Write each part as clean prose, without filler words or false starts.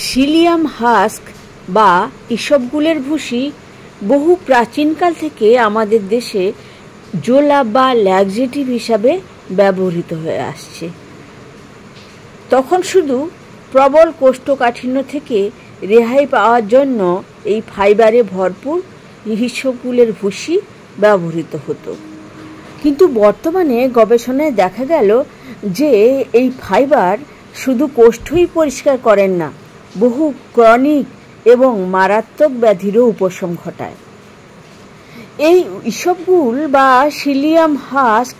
Cilium husk বা ইসবগুলের ভুসি বহু প্রাচীনকাল থেকে আমাদের দেশে জোলা বা ল্যাক্সেটিভ হিসাবে ব্যবহৃত হয়ে আসছে। তখন শুধু প্রবল কোষ্ঠকাঠিন্য থেকে রেহাই পাওয়ার জন্য এই ফাইবারে ভরপুর ইসবগুলের ভুসি ব্যবহৃত হতো। কিন্তু বর্তমানে গবেষণায় দেখা গেল যে এই ফাইবার শুধু কোষ্ঠই পরিষ্কার করেন না, বহু ক্রনিক এবং মারাত্মক ব্যাধিরও উপশম ঘটায়। এই ইসবগুল বা সিলিয়াম হাস্ক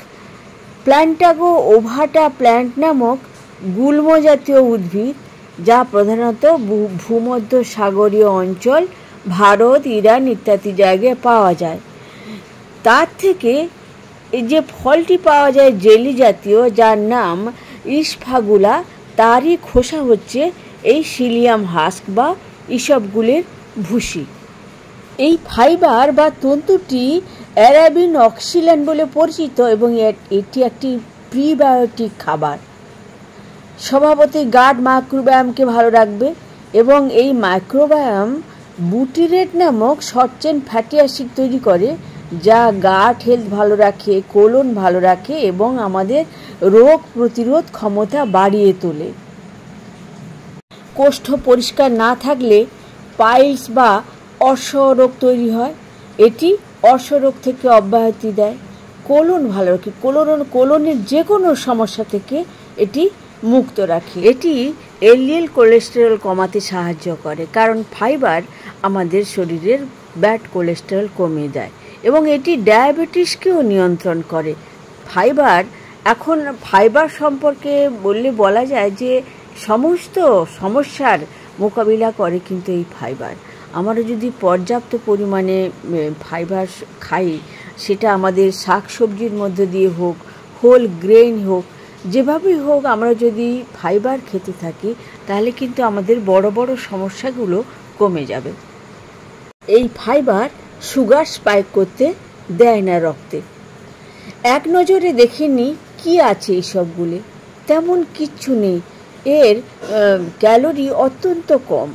প্ল্যান্টাগো ওভাটা প্ল্যান্ট নামক গুল্ম জাতীয় উদ্ভিদ, যা প্রধানত ভূমধ্য সাগরীয় অঞ্চল, ভারত, ইরান ইত্যাদি জায়গায় পাওয়া যায়। তার থেকে এই যে ফলটি পাওয়া যায় জেলি জাতীয়, যার নাম ইসফাগুলা, তারই খোসা হচ্ছে এই সিলিয়াম হাস্ক বা ইসবগুলের ভুসি। এই ফাইবার বা তন্তুটি অ্যারাবিন অক্সিল্যান্ড বলে পরিচিত এবং এটি একটি প্রিবায়োটিক খাবার। স্বভাবতই গাট মাইক্রোবায়োমকে ভালো রাখবে এবং এই মাইক্রোবায়োম বুটিরেট নামক শর্ট চেন ফ্যাটি অ্যাসিড তৈরি করে, যা গাট হেলথ ভালো রাখে, কোলন ভালো রাখে এবং আমাদের রোগ প্রতিরোধ ক্ষমতা বাড়িয়ে তোলে। কোষ্ঠ পরিষ্কার না থাকলে পাইলস বা অশ্বরোগ তৈরি হয়। এটি অশ্বরোগ থেকে অব্যাহতি দেয়। কোলন ভালো রাখে, কোলনের যে কোনো সমস্যা থেকে এটি মুক্ত রাখে। এটি এলডিএল কোলেস্টেরল কমাতে সাহায্য করে, কারণ ফাইবার আমাদের শরীরের ব্যাড কোলেস্টেরল কমিয়ে দেয় এবং এটি ডায়াবেটিসকেও নিয়ন্ত্রণ করে। ফাইবার সম্পর্কে বলা যায় যে সমস্ত সমস্যার মোকাবিলা করে কিন্তু এই ফাইবার। আমরা যদি পর্যাপ্ত পরিমাণে ফাইবার খাই, সেটা আমাদের শাকসবজির মধ্য দিয়ে হোক, হোল গ্রেইন হোক, যেভাবেই হোক, আমরা যদি ফাইবার খেতে থাকি তাহলে কিন্তু আমাদের বড় বড় সমস্যাগুলো কমে যাবে। এই ফাইবার সুগার স্পাইক করতে দেয় না রক্তে। এক নজরে দেখে নিই কী আছে এইসবগুলো। তেমন কিচ্ছু নেই। এর ক্যালোরি অত্যন্ত কম,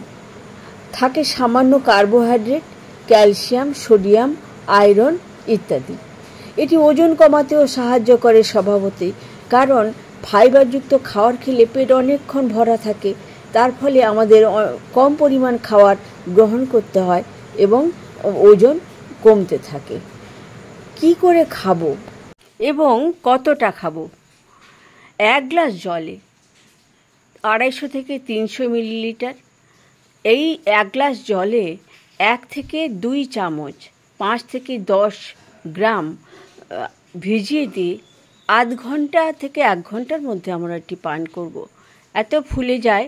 থাকে সামান্য কার্বোহাইড্রেট, ক্যালসিয়াম, সোডিয়াম, আয়রন ইত্যাদি। এটি ওজন কমাতেও সাহায্য করে স্বভাবতই, কারণ ফাইবারযুক্ত খাবার খেলে পেট অনেকক্ষণ ভরা থাকে। তার ফলে আমাদের কম পরিমাণ খাবার গ্রহণ করতে হয় এবং ওজন কমতে থাকে। কি করে খাবো এবং কতটা খাবো? 1 গ্লাস জলে 250 থেকে 300 মিলিলিটার। এই 1 গ্লাস জলে 1 থেকে 2 চামচ 5 থেকে 10 গ্রাম ভিজিয়ে দিয়ে আধ ঘন্টা থেকে 1 ঘন্টার মধ্যে আমরা এটি পান করব। এত ফুলে যায়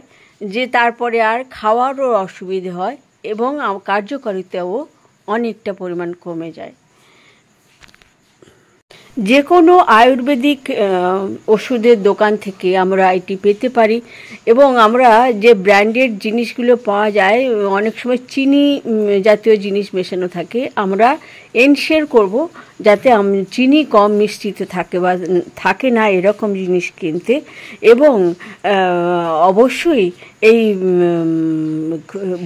যে তারপরে আর খাওয়ারও অসুবিধে হয় এবং কার্যকারিতাও অনেকটা পরিমাণ কমে যায়। যে কোনো আয়ুর্বেদিক ওষুধের দোকান থেকে আমরা এটি পেতে পারি এবং আমরা যে ব্র্যান্ডেড জিনিসগুলো পাওয়া যায়, অনেক সময় চিনি জাতীয় জিনিস মেশানো থাকে। আমরা এনশিওর করব যাতে চিনি কম মিশ্রিত থাকে বা থাকে না এরকম জিনিস কিনতে। এবং অবশ্যই এই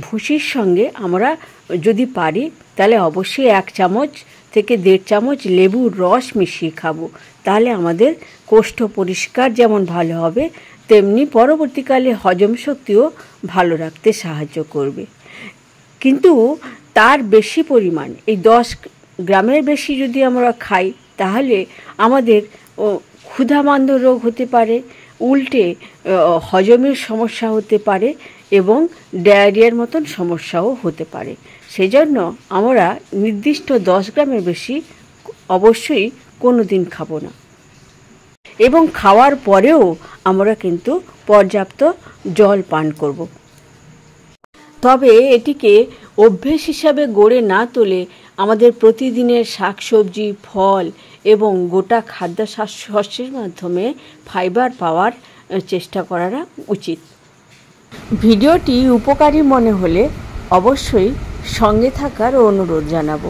ভুসির সঙ্গে আমরা যদি পারি তাহলে অবশ্যই 1 চামচ থেকে 1.5 চামচ লেবুর রস মিশিয়ে খাবো। তাহলে আমাদের কোষ্ঠ পরিষ্কার যেমন ভালো হবে, তেমনি পরবর্তীকালে হজম শক্তিও ভালো রাখতে সাহায্য করবে। কিন্তু তার বেশি পরিমাণ, এই 10 গ্রামের বেশি যদি আমরা খাই তাহলে আমাদের ক্ষুধামান্দ্য রোগ হতে পারে, উল্টে হজমের সমস্যা হতে পারে এবং ডায়রিয়ার মতন সমস্যাও হতে পারে। সেজন্য আমরা নির্দিষ্ট 10 গ্রামের বেশি অবশ্যই কোনো দিন খাবো না এবং খাওয়ার পরেও আমরা কিন্তু পর্যাপ্ত জল পান করব। তবে এটিকে অভ্যেস হিসাবে গড়ে না তোলে আমাদের প্রতিদিনের শাকসবজি, ফল এবং গোটা খাদ্যশস্যের মাধ্যমে ফাইবার পাওয়ার চেষ্টা করা উচিত। ভিডিওটি উপকারী মনে হলে অবশ্যই সঙ্গে থাকার অনুরোধ জানাবো।